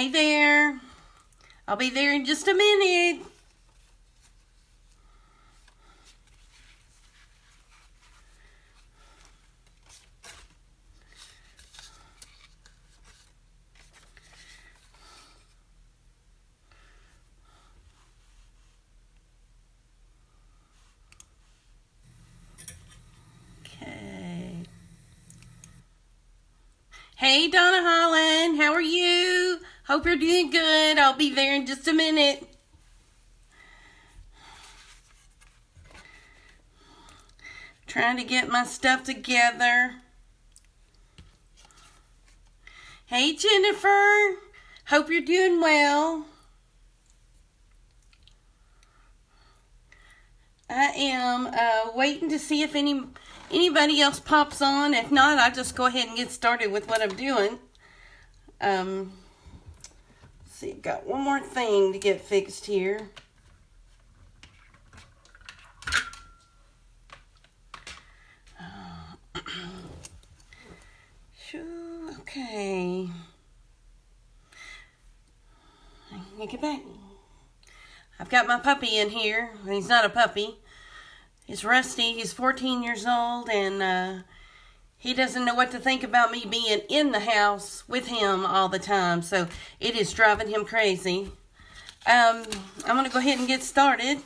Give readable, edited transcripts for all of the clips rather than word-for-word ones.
Hey there. I'll be there in just a minute. Okay. Hey, Donna Holland. How are you? Hope you're doing good. I'll be there in just a minute. Trying to get my stuff together. Hey, Jennifer. Hope you're doing well. I am waiting to see if anybody else pops on. If not, I'll just go ahead and get started with what I'm doing. Let's see, got one more thing to get fixed here. Okay. Get back. I've got my puppy in here. He's not a puppy. He's Rusty. He's 14 years old, and he doesn't know what to think about me being in the house with him all the time, so it is driving him crazy. I'm going to go ahead and get started.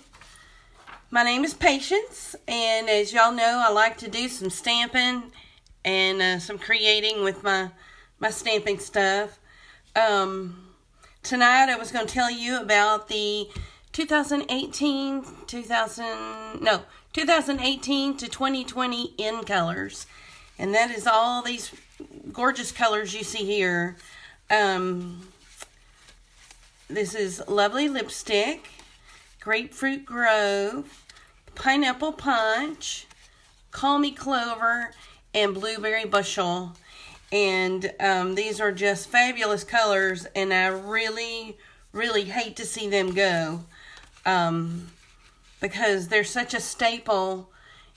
My name is Patience, and as y'all know, I like to do some stamping and some creating with my stamping stuff. Tonight I was going to tell you about the 2018 to 2020 in colors. And that is all these gorgeous colors you see here. This is Lovely Lipstick, Grapefruit Grove, Pineapple Punch, Call Me Clover, and Blueberry Bushel. And these are just fabulous colors, and I really, really hate to see them go. Because they're such a staple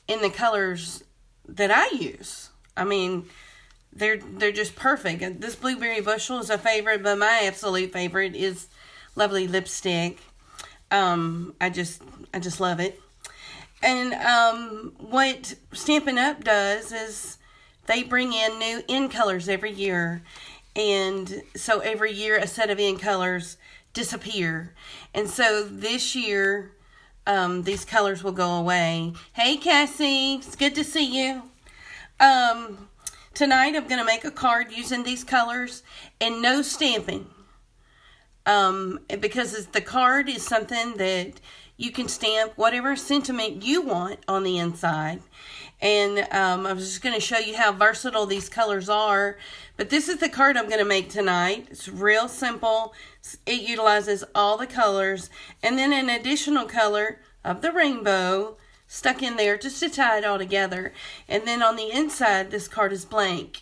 in the colors that I use. I mean, they're just perfect. This Blueberry Bushel is a favorite, but my absolute favorite is Lovely Lipstick. I just love it. And what Stampin' Up does is they bring in new in colors every year. And so every year a set of in colors disappear. And so this year these colors will go away. Hey, Cassie, it's good to see you. Tonight I'm going to make a card using these colors and no stamping. Because the card is something that you can stamp whatever sentiment you want on the inside. And I was just going to show you how versatile these colors are. But this is the card I'm going to make tonight. It's real simple. It utilizes all the colors. And then an additional color of the rainbow stuck in there just to tie it all together. And then on the inside, this card is blank.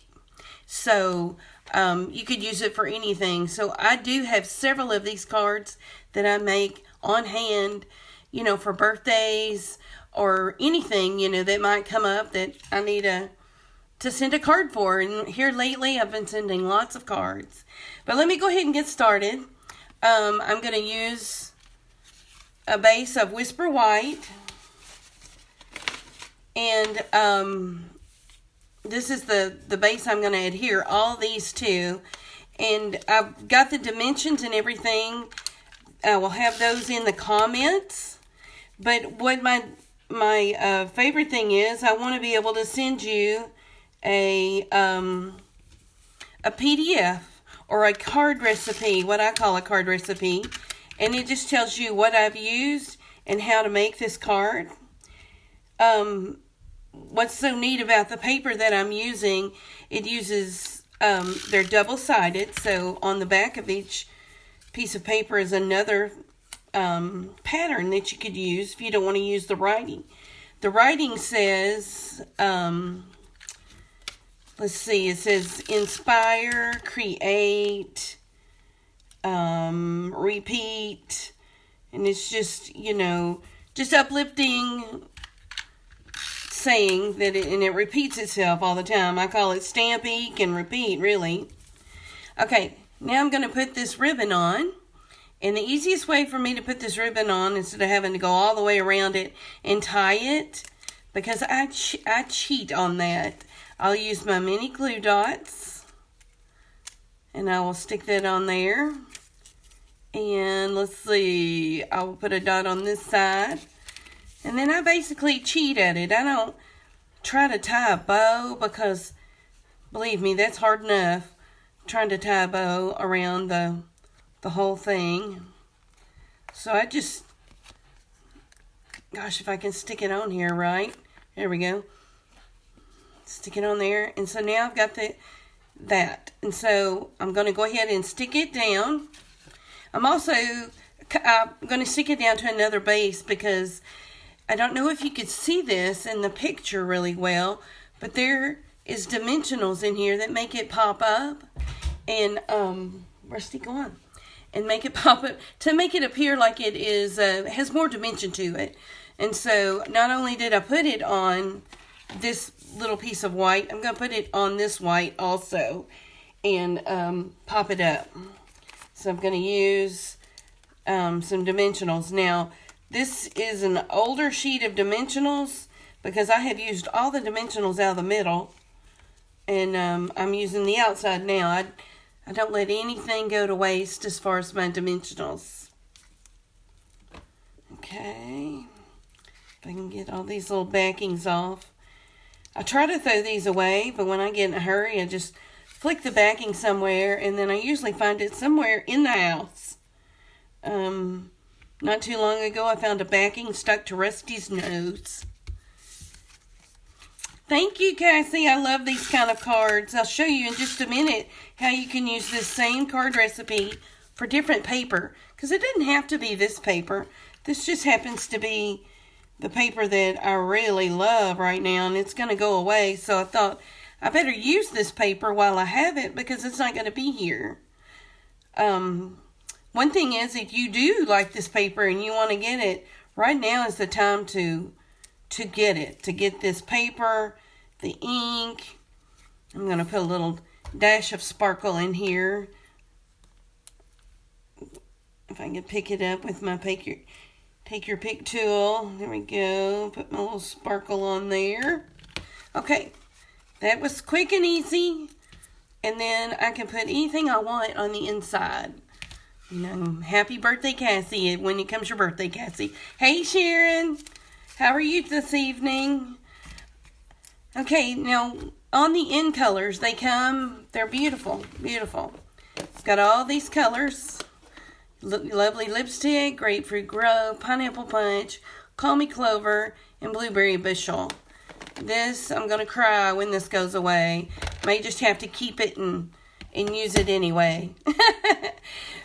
So you could use it for anything. So I do have several of these cards that I make on hand, you know, for birthdays or anything, you know, that might come up that I need to send a card for. And here lately, I've been sending lots of cards. But let me go ahead and get started. I'm going to use a base of Whisper White. And this is the base I'm going to adhere all these to. And I've got the dimensions and everything. I will have those in the comments. But what my favorite thing is, I want to be able to send you a PDF or a card recipe, what I call a card recipe. And it just tells you what I've used and how to make this card. What's so neat about the paper that I'm using, it uses, they're double-sided, so on the back of each piece of paper is another pattern that you could use if you don't want to use the writing. The writing says, let's see, it says inspire, create, repeat, and it's just, you know, just uplifting saying that and it repeats itself all the time. I call it stamp, ink, and repeat, really. Okay, Now I'm going to put this ribbon on. And the easiest way for me to put this ribbon on, instead of having to go all the way around it and tie it, because I cheat on that, I'll use my mini glue dots. And I will stick that on there. And let's see, I will put a dot on this side. And then I basically cheat at it. I don't try to tie a bow because, believe me, that's hard enough trying to tie a bow around the whole thing. So I just, gosh, if I can stick it on here right. There we go. Stick it on there. And so now I've got that. And so I'm going to go ahead and stick it down. I'm going to stick it down to another base because I don't know if you could see this in the picture really well, but there is dimensionals in here that make it pop up. And, where's Stick on? And make it pop up to make it appear like it is has more dimension to it. And so not only did I put it on this little piece of white, I'm going to put it on this white also and pop it up. So I'm going to use some dimensionals. Now this is an older sheet of dimensionals because I have used all the dimensionals out of the middle, and I'm using the outside now. I don't let anything go to waste as far as my dimensionals. Okay. If I can get all these little backings off. I try to throw these away, but when I get in a hurry, I just flick the backing somewhere, and then I usually find it somewhere in the house. Not too long ago, I found a backing stuck to Rusty's nose. Thank you, Cassie. I love these kind of cards. I'll show you in just a minute how you can use this same card recipe for different paper. Because it doesn't have to be this paper. This just happens to be the paper that I really love right now. And it's going to go away. So I thought I better use this paper while I have it because it's not going to be here. One thing is, if you do like this paper and you want to get it, right now is the time to get it. To get this paper, the ink. I'm going to put a little dash of sparkle in here. If I can pick it up with my take your pick tool. There we go. Put my little sparkle on there. Okay. That was quick and easy. And then I can put anything I want on the inside. You know, happy birthday, Cassie, when it comes your birthday, Cassie. Hey, Sharon. How are you this evening? Okay, now, on the end colors, they're beautiful, beautiful. It's got all these colors. Lovely lipstick, grapefruit grove, pineapple punch, call me clover, and blueberry bushel. This, I'm going to cry when this goes away. May just have to keep it and use it anyway.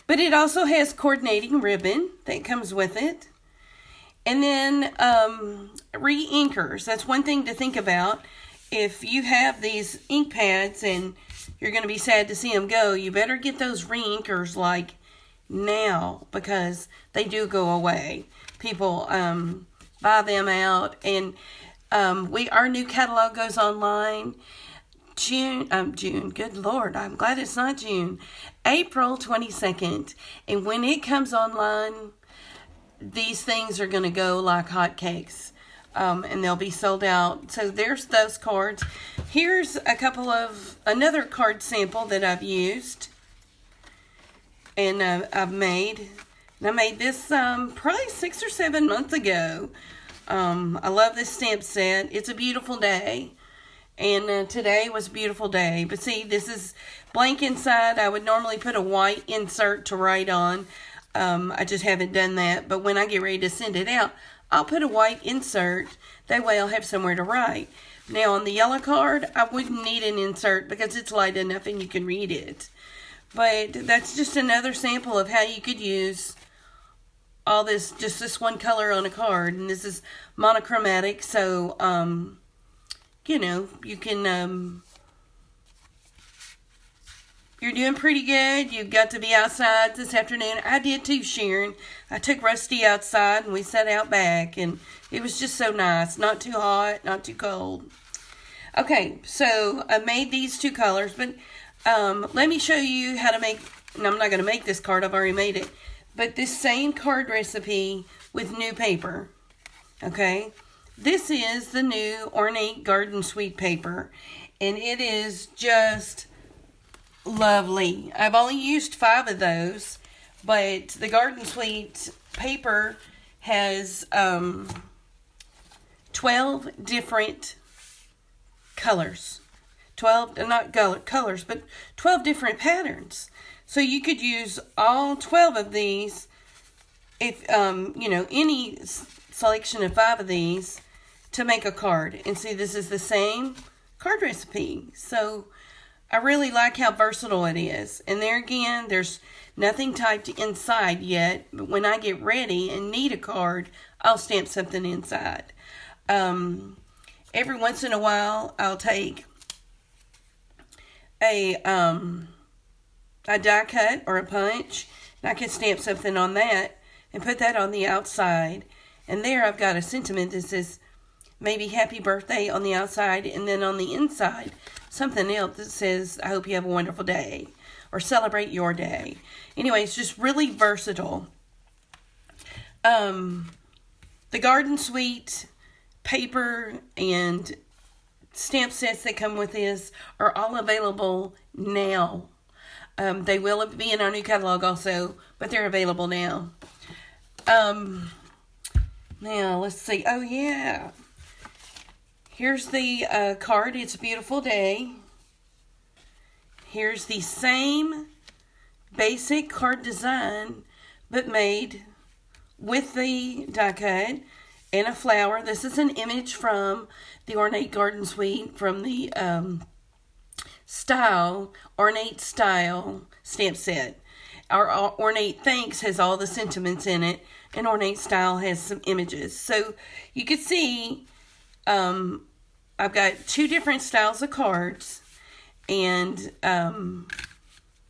But it also has coordinating ribbon that comes with it. And then re-inkers. That's one thing to think about. If you have these ink pads and you're going to be sad to see them go, you better get those re-inkers like now because they do go away. People buy them out, and our new catalog goes online June, good Lord, I'm glad it's not June, April 22nd. And when it comes online, these things are going to go like hotcakes. And they'll be sold out. So there's those cards. Here's another card sample that I've used. And I've made. And I made this probably 6 or 7 months ago. I love this stamp set. It's a beautiful day. And today was a beautiful day. But see, this is blank inside. I would normally put a white insert to write on. I just haven't done that. But when I get ready to send it out, I'll put a white insert. That way I'll have somewhere to write. Now on the yellow card, I wouldn't need an insert because it's light enough and you can read it. But that's just another sample of how you could use all this, just this one color on a card. And this is monochromatic, so, you know, you can, you're doing pretty good. You've got to be outside this afternoon. I did too, Sharon. I took Rusty outside and we sat out back, and it was just so nice. Not too hot, not too cold. Okay, so I made these two colors, but let me show you how to make and I'm not going to make this card, I've already made it, but this same card recipe with new paper, okay? This is the new Ornate Garden Suite paper, and it is just lovely. I've only used 5 of those, but the Garden Suite paper has 12 different colors. 12, not colors, but 12 different patterns. So you could use all 12 of these, if, any selection of 5 of these to make a card. And see, this is the same card recipe. So I really like how versatile it is. And there again, there's nothing typed inside yet, but when I get ready and need a card, I'll stamp something inside. Every once in a while, I'll take a die cut or a punch, and I can stamp something on that and put that on the outside. And there I've got a sentiment that says maybe happy birthday on the outside, and then on the inside, something else that says, I hope you have a wonderful day, or celebrate your day. Anyway, it's just really versatile. The Garden Suite paper and stamp sets that come with this are all available now. They will be in our new catalog also, but they're available now. Now, let's see. Oh, yeah. Here's the card. It's a beautiful day. Here's the same basic card design, but made with the die cut and a flower. This is an image from the Ornate Garden Suite from the Ornate Style stamp set. Our Ornate Thanks has all the sentiments in it, and Ornate Style has some images. So you can see I've got 2 different styles of cards, and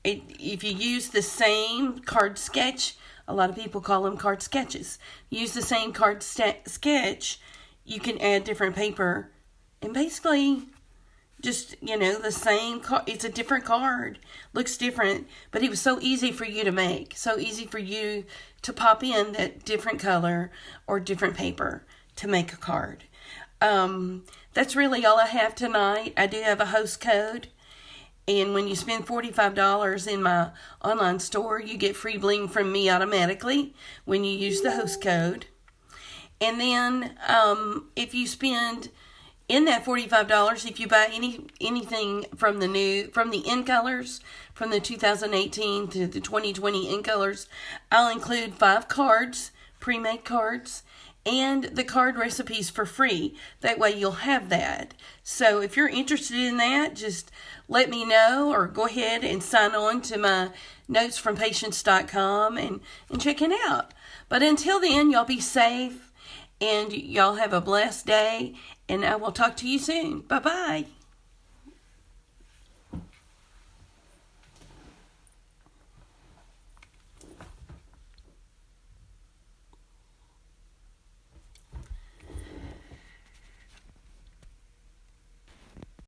if you use the same card sketch, a lot of people call them card sketches. Use the same card sketch, you can add different paper, and basically just, the same card. It's a different card. Looks different, but it was so easy for you to make. So easy for you to pop in that different color or different paper to make a card. That's really all I have tonight. I do have a host code. And when you spend $45 in my online store, you get free bling from me automatically when you use the host code. And then if you spend in that $45, if you buy anything from the in colors, from the 2018 to the 2020 in colors, I'll include 5 cards, pre-made cards, and the card recipes for free. That way you'll have that. So if you're interested in that, just let me know, or go ahead and sign on to my notesfrompatience.com and check it out. But until then, y'all be safe, and y'all have a blessed day, and I will talk to you soon. Bye-bye.